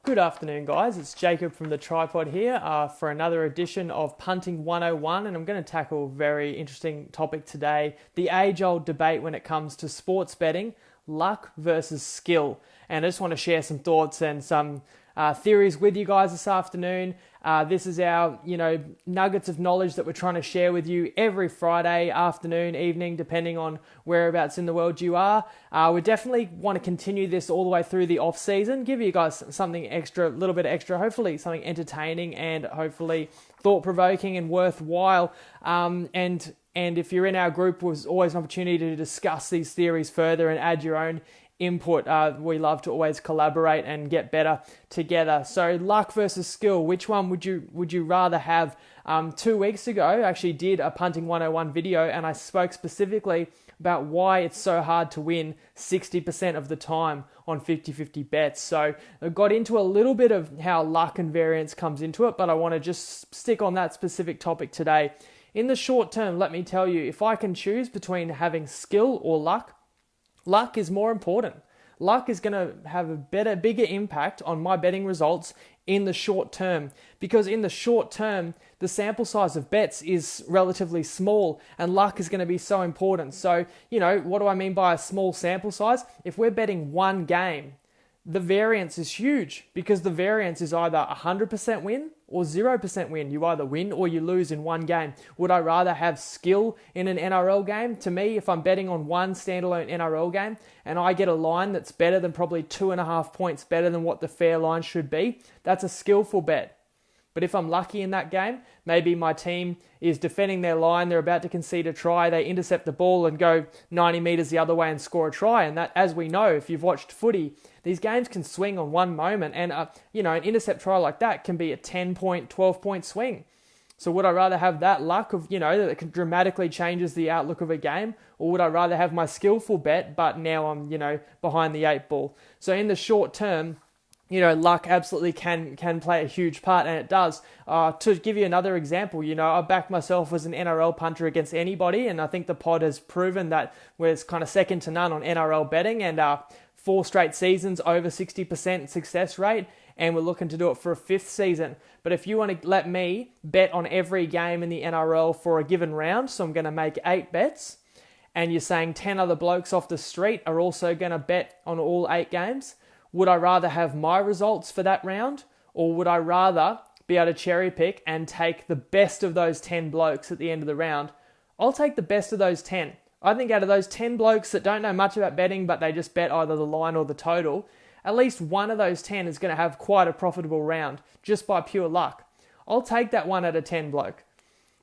Good afternoon, guys. It's Jacob from the Tripod here for another edition of Punting 101, and I'm going to tackle a very interesting topic today, the age-old debate when it comes to sports betting, luck versus skill. And I just want to share some thoughts and some theories with you guys this afternoon. This is our, nuggets of knowledge that we're trying to share with you every Friday afternoon, evening, depending on whereabouts in the world you are. We definitely want to continue this all the way through the off season, give you guys something extra, a little bit extra, hopefully something entertaining and hopefully thought-provoking and worthwhile. And if you're in our group, there's always an opportunity to discuss these theories further and add your own input. We love to always collaborate and get better together. So luck versus skill, which one would you rather have? 2 weeks ago, I actually did a Punting 101 video and I spoke specifically about why it's so hard to win 60% of the time on 50-50 bets. So I got into a little bit of how luck and variance comes into it, but I want to just stick on that specific topic today. In the short term, let me tell you, if I can choose between having skill or luck is more important. Luck is going to have a bigger impact on my betting results in the short term, because in the short term, the sample size of bets is relatively small and luck is going to be so important. So, what do I mean by a small sample size? If we're betting one game, the variance is huge because the variance is either 100% win or 0% win. You either win or you lose in one game. Would I rather have skill in an NRL game? To me, if I'm betting on one standalone NRL game and I get a line that's better than probably 2.5 points better than what the fair line should be, that's a skillful bet. But if I'm lucky in that game, maybe my team is defending their line, they're about to concede a try, they intercept the ball and go 90 metres the other way and score a try. And that, as we know, if you've watched footy, these games can swing on one moment. And, an intercept try like that can be a 10-point, 12-point swing. So would I rather have that luck of, that dramatically changes the outlook of a game? Or would I rather have my skillful bet, but now I'm, behind the 8 ball? So in the short term, luck absolutely can play a huge part, and it does. To give you another example, I backed myself as an NRL punter against anybody, and I think the pod has proven that we're kind of second to none on NRL betting, and 4 straight seasons over 60% success rate, and we're looking to do it for a 5th season. But if you want to let me bet on every game in the NRL for a given round, so I'm going to make 8 bets, and you're saying 10 other blokes off the street are also going to bet on all 8 games, would I rather have my results for that round, or would I rather be able to cherry pick and take the best of those 10 blokes at the end of the round? I'll take the best of those 10. I think out of those 10 blokes that don't know much about betting, but they just bet either the line or the total, at least one of those 10 is going to have quite a profitable round just by pure luck. I'll take that 1 out of 10 bloke.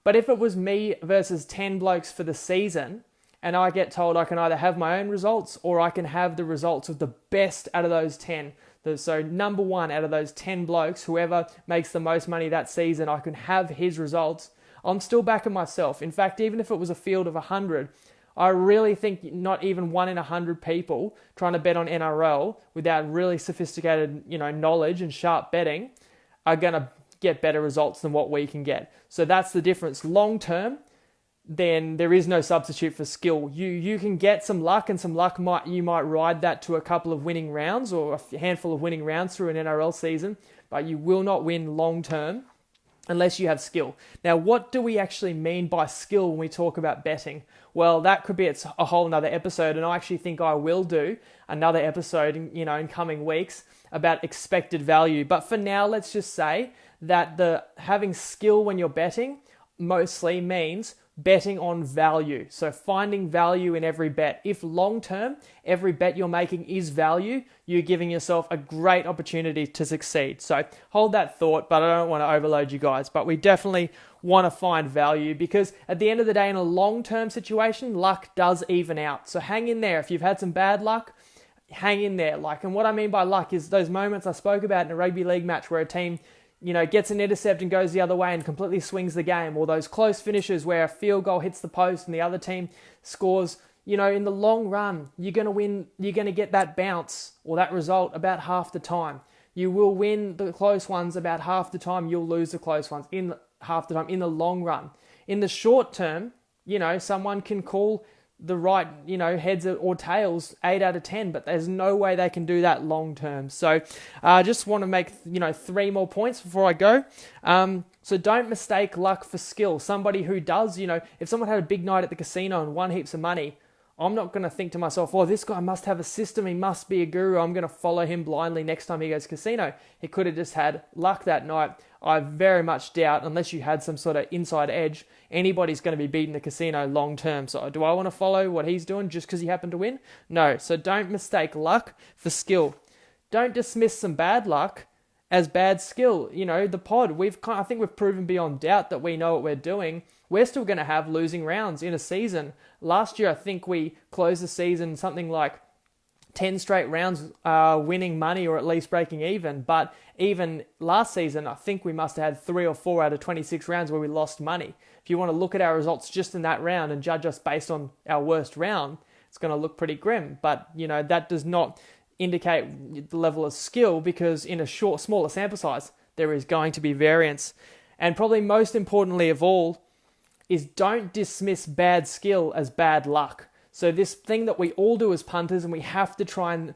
But if it was me versus 10 blokes for the season, and I get told I can either have my own results or I can have the results of the best out of those 10. So number 1 out of those 10 blokes, whoever makes the most money that season, I can have his results. I'm still backing myself. In fact, even if it was a field of 100, I really think not even 1 in 100 people trying to bet on NRL without really sophisticated, knowledge and sharp betting are going to get better results than what we can get. So that's the difference. Long term, then there is no substitute for skill. You can get some luck, and some luck you might ride that to a couple of winning rounds or a handful of winning rounds through an NRL season, but you will not win long term unless you have skill. Now, what do we actually mean by skill when we talk about betting? Well, that could be a whole nother episode, and I actually think I will do another episode in coming weeks about expected value. But for now, let's just say that having skill when you're betting mostly means betting on value. So finding value in every bet. If long term, every bet you're making is value, you're giving yourself a great opportunity to succeed. So hold that thought, but I don't want to overload you guys. But we definitely want to find value, because at the end of the day, in a long-term situation, luck does even out. So hang in there. If you've had some bad luck, hang in there. And what I mean by luck is those moments I spoke about in a rugby league match where a team gets an intercept and goes the other way and completely swings the game, or those close finishes where a field goal hits the post and the other team scores. In the long run, you're going to win, you're going to get that bounce or that result about half the time. You will win the close ones about half the time, you'll lose the close ones in half the time in the long run. In the short term, someone can call the right, heads or tails 8 out of 10, but there's no way they can do that long term. So I just want to make, 3 more points before I go. So don't mistake luck for skill. Somebody who does, if someone had a big night at the casino and won heaps of money, I'm not going to think to myself, oh, this guy must have a system. He must be a guru. I'm going to follow him blindly next time he goes casino. He could have just had luck that night. I very much doubt, unless you had some sort of inside edge, anybody's going to be beating the casino long term. So do I want to follow what he's doing just because he happened to win? No. So don't mistake luck for skill. Don't dismiss some bad luck as bad skill. The pod, I think we've proven beyond doubt that we know what we're doing. We're still going to have losing rounds in a season. Last year, I think we closed the season something like 10 straight rounds winning money or at least breaking even. But even last season, I think we must have had 3 or 4 out of 26 rounds where we lost money. If you want to look at our results just in that round and judge us based on our worst round, it's going to look pretty grim. But, that does not indicate the level of skill, because in a smaller sample size, there is going to be variance. And probably most importantly of all is don't dismiss bad skill as bad luck. So this thing that we all do as punters, and we have to try and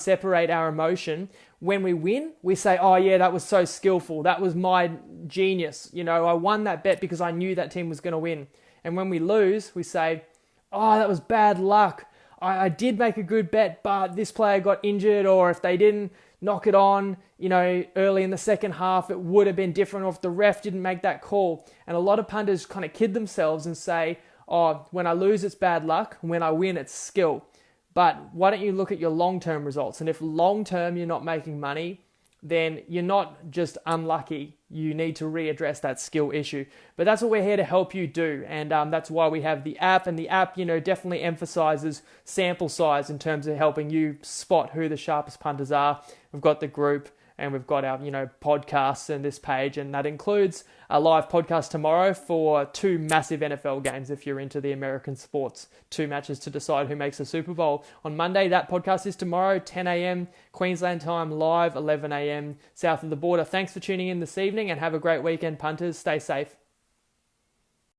separate our emotion. When we win, we say, oh yeah, that was so skillful. That was my genius. I won that bet because I knew that team was going to win. And when we lose, we say, oh, that was bad luck. I did make a good bet, but this player got injured, or if they didn't knock it on, early in the second half, it would have been different, or if the ref didn't make that call. And a lot of punters kind of kid themselves and say, oh, when I lose, it's bad luck. When I win, it's skill. But why don't you look at your long-term results? And if long-term you're not making money, then you're not just unlucky. You need to readdress that skill issue. But that's what we're here to help you do. And that's why we have the app. And the app, definitely emphasizes sample size in terms of helping you spot who the sharpest punters are. We've got the group, and we've got our, podcasts and this page. And that includes a live podcast tomorrow for 2 massive NFL games if you're into the American sports. 2 matches to decide who makes the Super Bowl. On Monday, that podcast is tomorrow, 10 a.m. Queensland time, live, 11 a.m. south of the border. Thanks for tuning in this evening, and have a great weekend, punters. Stay safe.